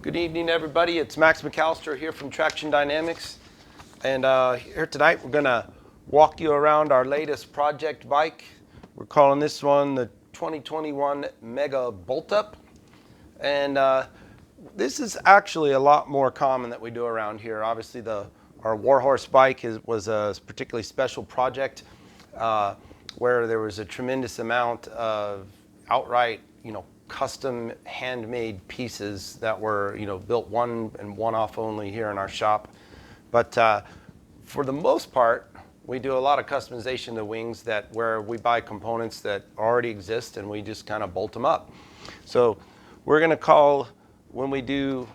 Good evening, everybody. It's Max McAllister here from Traxxion Dynamics. And here tonight, we're going to walk you around our latest project bike. We're calling this one the 2021 Mega Bolt Up. And this is actually a lot more common that we do around here. Obviously, our Warhorse bike was a particularly special project where there was a tremendous amount of outright, custom handmade pieces that were, built one and one-off only here in our shop. But for the most part, we do a lot of customization to wings where we buy components that already exist and we just kind of bolt them up. So we're going to call, when we do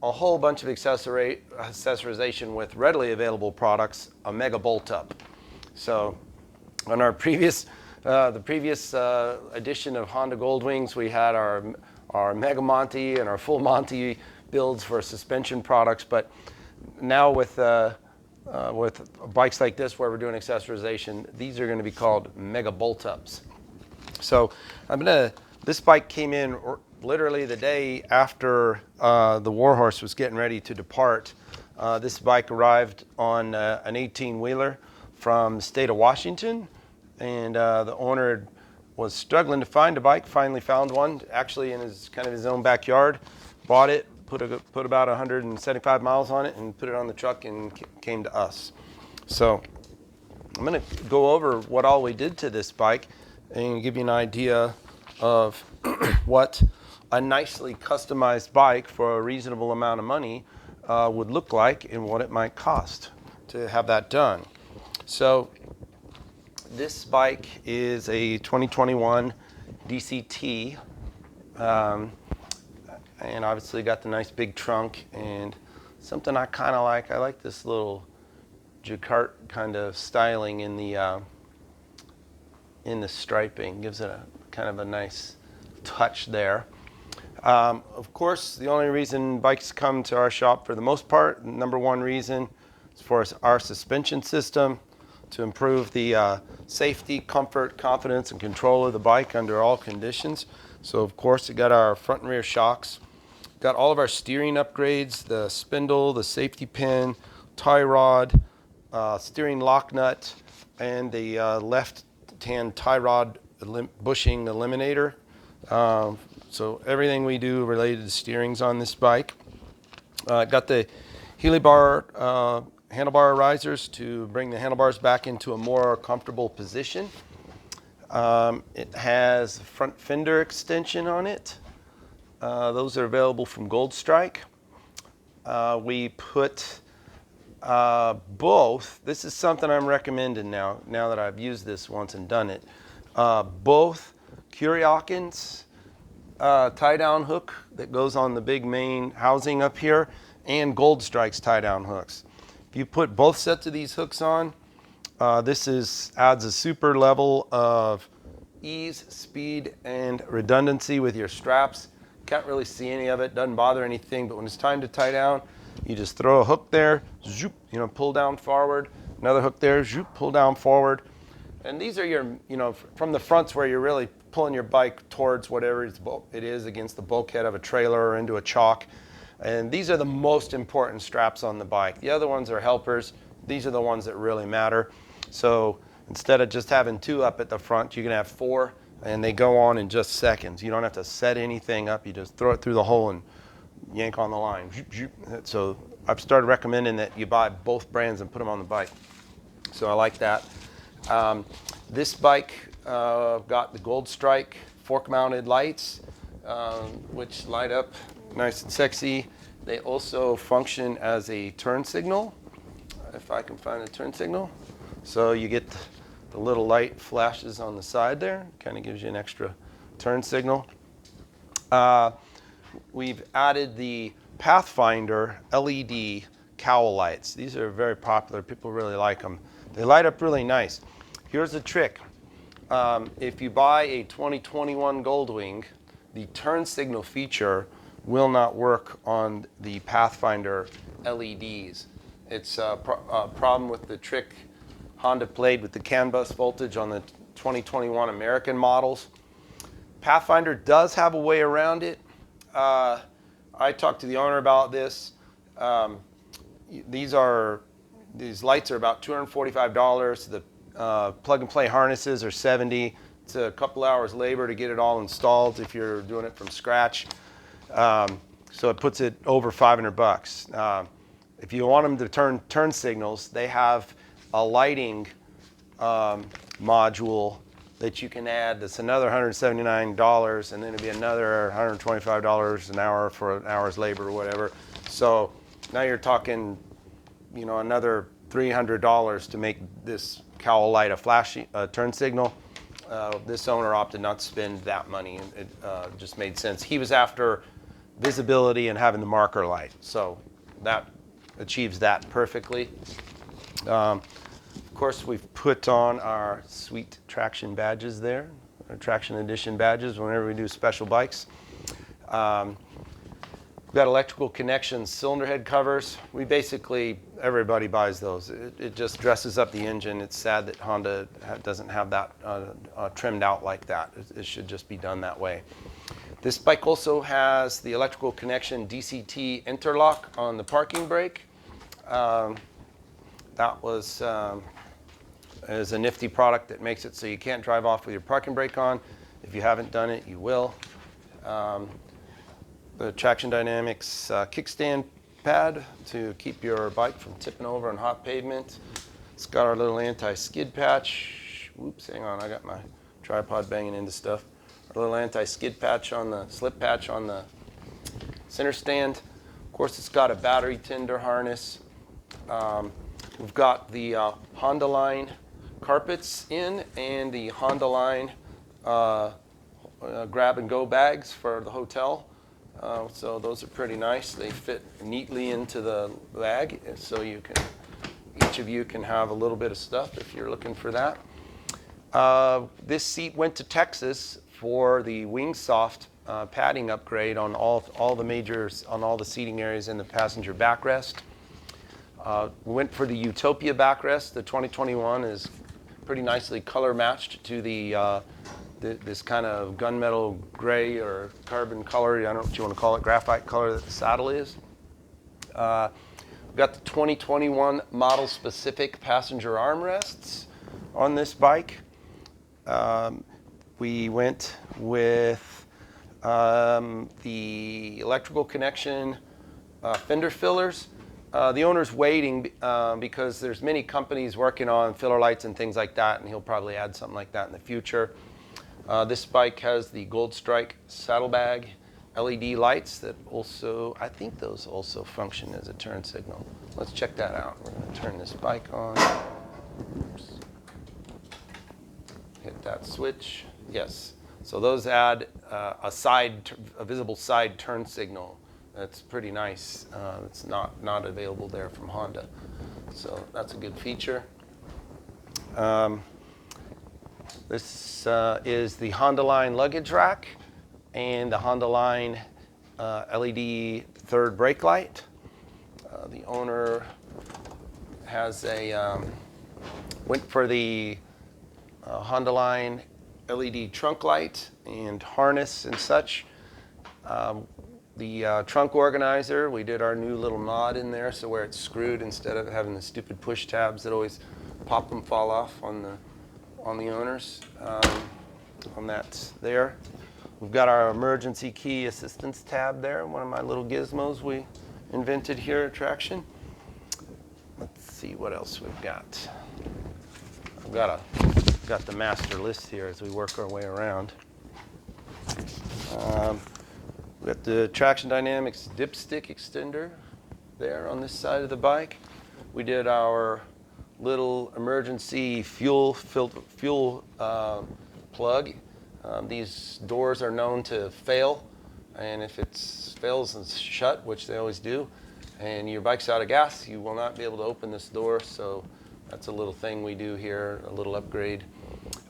a whole bunch of accessorization with readily available products, a Mega Bolt Up. So on our previous edition of Honda Goldwings, we had our Mega Monty and our Full Monty builds for suspension products. But now with bikes like this where we're doing accessorization, these are going to be called Mega Bolt Ups. So this bike came in literally the day after the Warhorse was getting ready to depart. This bike arrived on an 18-wheeler from the state of Washington. And the owner was struggling to find a bike, finally found one, actually in his own backyard, bought it, put about 175 miles on it and put it on the truck and came to us. So I'm going to go over what all we did to this bike and give you an idea of what a nicely customized bike for a reasonable amount of money would look like and what it might cost to have that done. So this bike is a 2021 DCT, and obviously got the nice big trunk and something I kind of like. I like this little jacquard kind of styling in the striping. Gives it a kind of a nice touch there. Of course, the only reason bikes come to our shop for the most part, number one reason, is for our suspension system, to improve the safety, comfort, confidence, and control of the bike under all conditions. So of course, it got our front and rear shocks, got all of our steering upgrades, the spindle, the safety pin, tie rod, steering lock nut, and the left-hand tie rod bushing eliminator. So everything we do related to steering's on this bike. Got the Healy bar handlebar risers to bring the handlebars back into a more comfortable position. It has a front fender extension on it. Those are available from Gold Strike. We put both, this is something I'm recommending now that I've used this once and done it, both Kuriakins tie-down hook that goes on the big main housing up here and Gold Strike's tie-down hooks. If you put both sets of these hooks on, this adds a super level of ease, speed, and redundancy with your straps. Can't really see any of it, doesn't bother anything, but when it's time to tie down, you just throw a hook there, zoop, pull down forward, another hook there, zoop, pull down forward. And these are your, from the fronts where you're really pulling your bike towards whatever it is against the bulkhead of a trailer or into a chalk. And these are the most important straps on the bike. The other ones are helpers. These are the ones that really matter. So instead of just having two up at the front, you can have four, and they go on in just seconds. You don't have to set anything up. You just throw it through the hole and yank on the line. So I've started recommending that you buy both brands and put them on the bike. So I like that. This bike got the Gold Strike fork-mounted lights, which light up nice and sexy. They also function as a turn signal, if I can find a turn signal. So you get the little light flashes on the side there, kind of gives you an extra turn signal. We've added the Pathfinder LED cowl lights. These are very popular. People really like them. They light up really nice. Here's the trick. If you buy a 2021 Goldwing, the turn signal feature will not work on the Pathfinder LEDs. It's a problem with the trick Honda played with the CAN bus voltage on the 2021 American models. Pathfinder does have a way around it. I talked to the owner about this. Um, these lights are about $245. The plug and play harnesses are $70. It's a couple hours labor to get it all installed if you're doing it from scratch. So it puts it over $500. If you want them to turn signals, they have a lighting module that you can add. That's another $179, and then it'd be another $125 an hour for an hour's labor or whatever. So now you're talking, another $300 to make this cowl light a turn signal. This owner opted not to spend that money. It just made sense. He was after visibility and having the marker light, so that achieves that perfectly. Of course, we've put on our sweet Traxxion badges there, our Traxxion Edition badges whenever we do special bikes. We've got electrical connections, cylinder head covers. Everybody buys those. It just dresses up the engine. It's sad that Honda doesn't have that trimmed out like that. It should just be done that way. This bike also has the electrical connection DCT interlock on the parking brake. That is a nifty product that makes it so you can't drive off with your parking brake on. If you haven't done it, you will. The Traxxion Dynamics kickstand pad to keep your bike from tipping over on hot pavement. It's got our little anti-skid patch. Whoops, hang on, I got my tripod banging into stuff. Our little anti-skid patch on the slip patch on the center stand. Of course, it's got a battery tender harness. We've got the Honda line carpets in and the Honda line grab and go bags for the hotel. So those are pretty nice. They fit neatly into the bag, so each of you can have a little bit of stuff if you're looking for that. This seat went to Texas for the Wingsoft padding upgrade on all the majors, on all the seating areas in the passenger backrest. We went for the Utopia backrest. The 2021 is pretty nicely color matched to this kind of gunmetal gray or carbon color, I don't know what you want to call it, graphite color that the saddle is. We've got the 2021 model specific passenger armrests on this bike. We went with the electrical connection fender fillers. The owner's waiting because there's many companies working on filler lights and things like that, and he'll probably add something like that in the future. This bike has the Gold Strike saddlebag LED lights that also, I think those also function as a turn signal. Let's check that out. We're going to turn this bike on. Oops. Hit that switch. Yes. So those add a visible side turn signal. That's pretty nice. It's not available there from Honda. So that's a good feature. This is the Honda line luggage rack and the Honda line LED third brake light. The owner has went for the Honda line LED trunk light and harness and such. The trunk organizer, we did our new little mod in there, so where it's screwed instead of having the stupid push tabs that always pop and fall off on the owners. On that there. We've got our emergency key assistance tab there, one of my little gizmos we invented here at Traxxion. Let's see what else we've got. I've got the master list here as we work our way around. We've got the Traxxion Dynamics dipstick extender there on this side of the bike. We did our little emergency fuel plug. These doors are known to fail, and if it fails and shut, which they always do, and your bike's out of gas, you will not be able to open this door. So that's a little thing we do here, a little upgrade.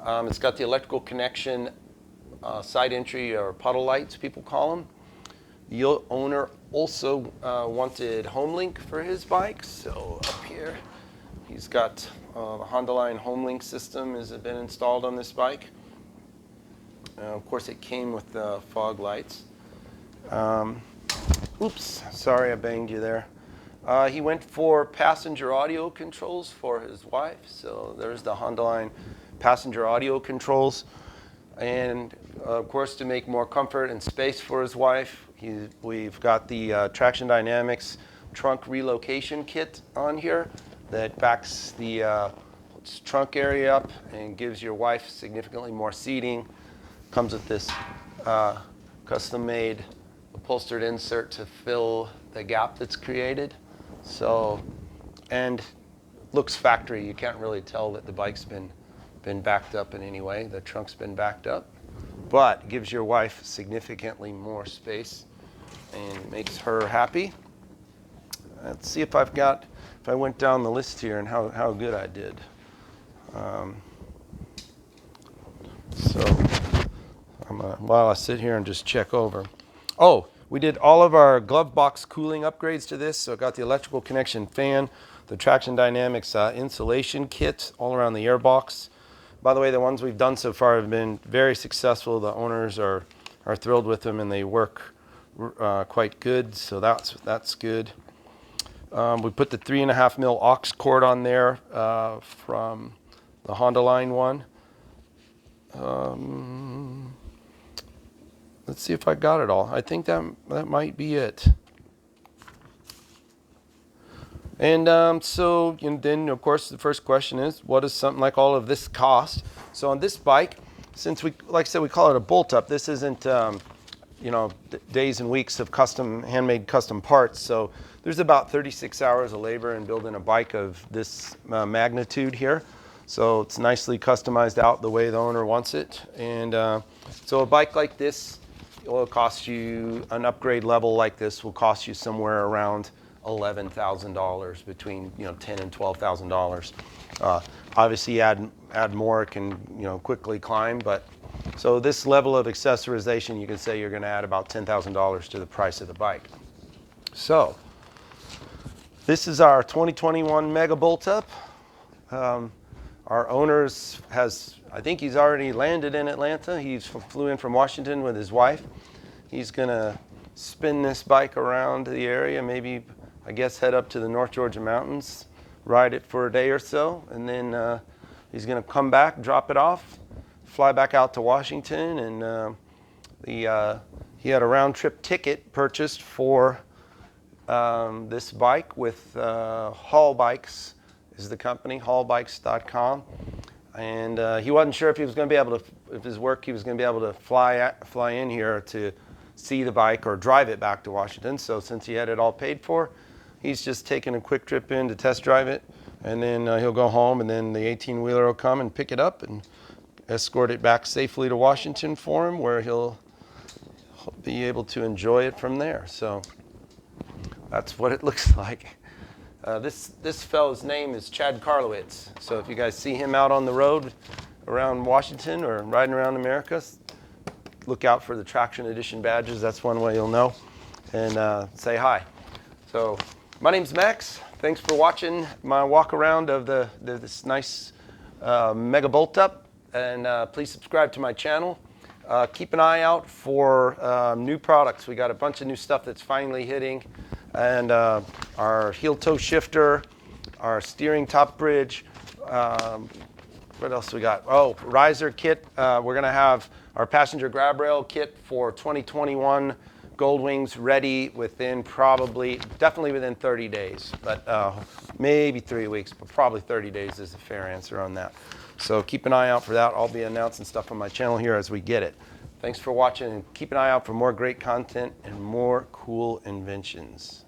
It's got the electrical connection side entry, or puddle lights, people call them. The owner also wanted HomeLink for his bike, so up here he's got the Honda line HomeLink system has been installed on this bike. Of course, it came with the fog lights. Oops, sorry I banged you there. He went for passenger audio controls for his wife. So there's the Honda line passenger audio controls. And of course, to make more comfort and space for his wife, we've got the Traxxion Dynamics trunk relocation kit on here that backs the trunk area up and gives your wife significantly more seating. Comes with this custom-made upholstered insert to fill the gap that's created. So, and looks factory. You can't really tell that the bike's been backed up in any way. The trunk's been backed up, but gives your wife significantly more space and makes her happy. Let's see if I went down the list here and how good I did. While I sit here and just check over. Oh, we did all of our glove box cooling upgrades to this. So I got the electrical connection fan, the Traxxion Dynamics insulation kit all around the airbox. By the way, the ones we've done so far have been very successful. The owners are thrilled with them and they work quite good. So that's good. We put the 3.5 mil aux cord on there from the Honda line one. Let's see if I got it all. I think that might be it. And then of course the first question is, what does something like all of this cost? So on this bike, since like I said, we call it a bolt up. This isn't days and weeks of handmade custom parts. So there's about 36 hours of labor in building a bike of this magnitude here. So it's nicely customized out the way the owner wants it. And so a bike like this will cost you, an upgrade level like this will cost you somewhere around $11,000, between $10,000 and $12,000. Obviously, add more, it can quickly climb. But so this level of accessorization, you can say you're going to add about $10,000 to the price of the bike. So this is our 2021 Mega Bolt Up. Our owners I think he's already landed in Atlanta. He flew in from Washington with his wife. He's gonna spin this bike around the area, maybe, I guess, head up to the North Georgia mountains, ride it for a day or so, and then he's gonna come back, drop it off, fly back out to Washington, and he had a round trip ticket purchased for this bike with Hall Bikes is the company, hallbikes.com. And he wasn't sure if he was going to be able to, if his work, he was going to be able to fly in here to see the bike or drive it back to Washington. So since he had it all paid for, he's just taking a quick trip in to test drive it. And then he'll go home, and then the 18-wheeler will come and pick it up and escort it back safely to Washington for him, where he'll be able to enjoy it from there. So that's what it looks like. This fellow's name is Chad Karlowitz. So if you guys see him out on the road around Washington or riding around America, look out for the Traxxion Edition badges. That's one way you'll know. And say hi. So my name's Max. Thanks for watching my walk around of this nice Mega Bolt Up. And please subscribe to my channel. Keep an eye out for new products. We got a bunch of new stuff that's finally hitting. And our heel toe shifter, our steering top bridge. What else we got? Oh, riser kit. We're going to have our passenger grab rail kit for 2021 Goldwings ready within definitely within 30 days. But maybe 3 weeks, but probably 30 days is a fair answer on that. So keep an eye out for that. I'll be announcing stuff on my channel here as we get it. Thanks for watching, and keep an eye out for more great content and more cool inventions.